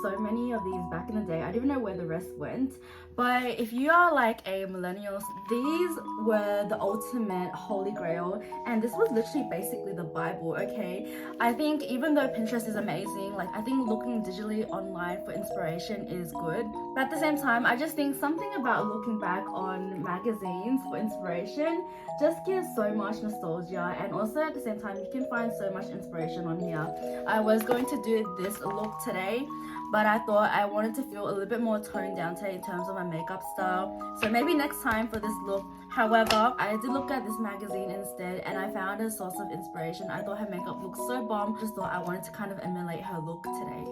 so many of these back in the day. I don't even know where the rest went. But if you are like a millennial, these were the ultimate holy grail, and this was literally basically the Bible, okay? I think even though Pinterest is amazing, like I think looking digitally online for inspiration is good. But at the same time, I just think something about looking back on magazines for inspiration just gives so much nostalgia, and also at the same time you can find so much inspiration on here. I was going to do this look today, but I thought I wanted to feel a little bit more toned down today in terms of my makeup style, so maybe next time for this look. However, I did look at this magazine instead and I found a source of inspiration. I thought her makeup looked so bomb, just thought I wanted to kind of emulate her look today.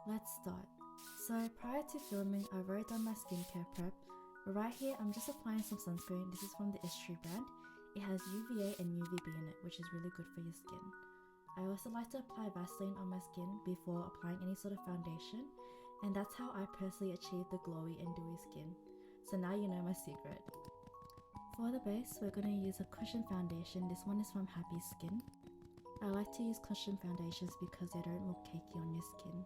Let's start. So prior to filming, I wrote down my skincare prep. Right here, I'm just applying some sunscreen. This is from the Eyeshadow brand. It has UVA and UVB in it, which is really good for your skin. I also like to apply Vaseline on my skin before applying any sort of foundation, and that's how I personally achieve the glowy and dewy skin. So now you know my secret. For the base, we're going to use a cushion foundation. This one is from Happy Skin. I like to use cushion foundations because they don't look cakey on your skin.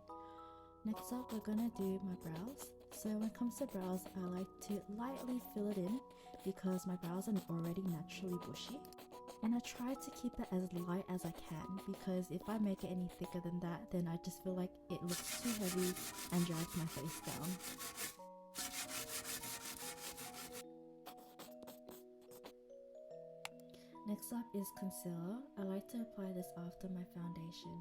Next up, we're going to do my brows. So when it comes to brows, I like to lightly fill it in because my brows are already naturally bushy. And I try to keep it as light as I can because if I make it any thicker than that, then I just feel like it looks too heavy and drags my face down. Next up is concealer. I like to apply this after my foundation.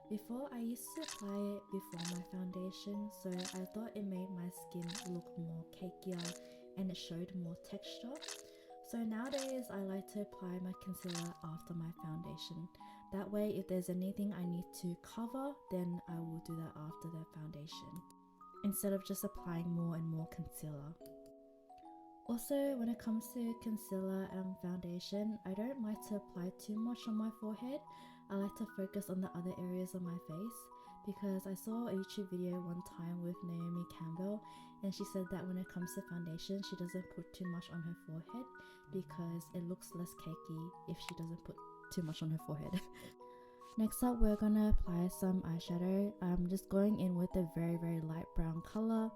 Before, I used to apply it before my foundation, so I thought it made my skin look more cakier and it showed more texture. So nowadays, I like to apply my concealer after my foundation. That way, if there's anything I need to cover, then I will do that after the foundation, instead of just applying more and more concealer. Also, when it comes to concealer and foundation, I don't like to apply too much on my forehead. I like to focus on the other areas of my face because I saw a YouTube video one time with Naomi Campbell, and she said that when it comes to foundation, she doesn't put too much on her forehead because it looks less cakey if she doesn't put too much on her forehead. Next up, we're gonna apply some eyeshadow. I'm just going in with a very light brown color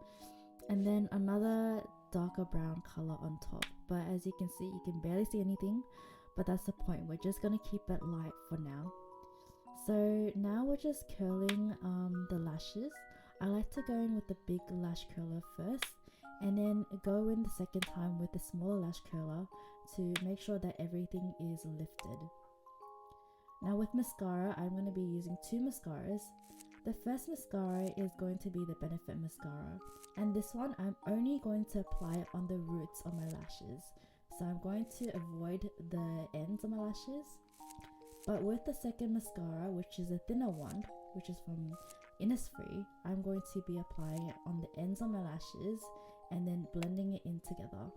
and then another darker brown color on top. But as you can see, you can barely see anything, but that's the point. We're just gonna keep it light for now. So now we're just curling the lashes. I like to go in with the big lash curler first and then go in the second time with the smaller lash curler to make sure that everything is lifted. Now with mascara, I'm going to be using two mascaras. The first mascara is going to be the Benefit Mascara, and this one I'm only going to apply it on the roots of my lashes. So I'm going to avoid the ends of my lashes. But with the second mascara, which is a thinner one, which is from Innisfree, I'm going to be applying it on the ends of my lashes and then blending it in together.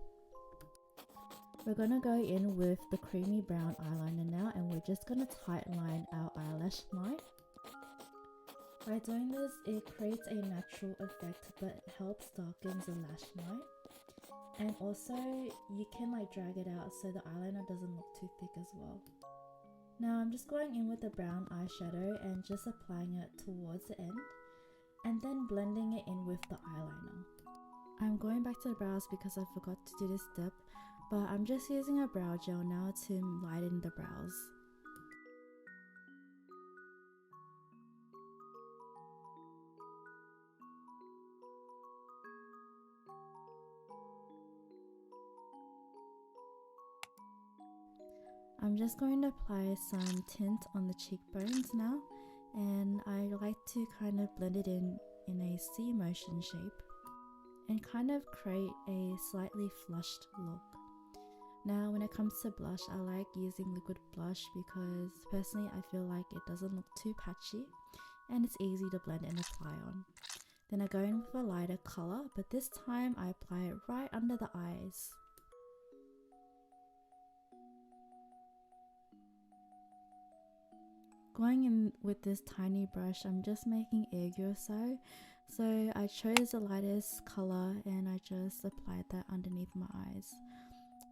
We're going to go in with the creamy brown eyeliner now, and we're just going to tightline our eyelash line. By doing this, it creates a natural effect but helps darken the lash line. And also, you can drag it out so the eyeliner doesn't look too thick as well. Now I'm just going in with the brown eyeshadow and just applying it towards the end and then blending it in with the eyeliner. I'm going back to the brows because I forgot to do this step, but I'm just using a brow gel now to lighten the brows. I'm just going to apply some tint on the cheekbones now, and I like to kind of blend it in a C motion shape and kind of create a slightly flushed look. Now when it comes to blush, I like using liquid blush because personally I feel like it doesn't look too patchy and it's easy to blend and apply on. Then I go in with a lighter color, but this time I apply it right under the eyes. Going in with this tiny brush, I'm just making airgyo so I chose the lightest color and I just applied that underneath my eyes.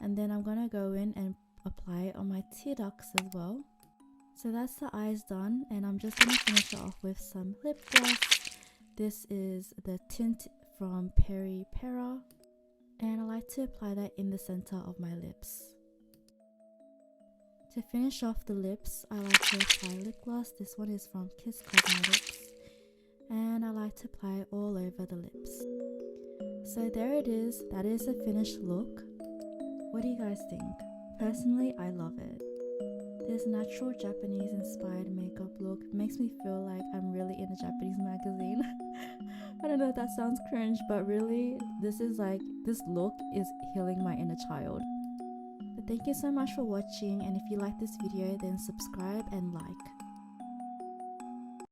And then I'm gonna go in and apply it on my tear ducts as well. So that's the eyes done, and I'm just gonna finish it off with some lip gloss This is the tint from Peri Pera, and I like to apply that in the center of my lips. To finish off the lips, I like to apply lip gloss. This one is from Kiss Cosmetics, and I like to apply it all over the lips. So there it is, that is the finished look. What do you guys think? Personally, I love it. This natural Japanese inspired makeup look makes me feel like I'm really in a Japanese magazine. I don't know if that sounds cringe, but really, this look is healing my inner child. But thank you so much for watching, and if you like this video, then subscribe and like.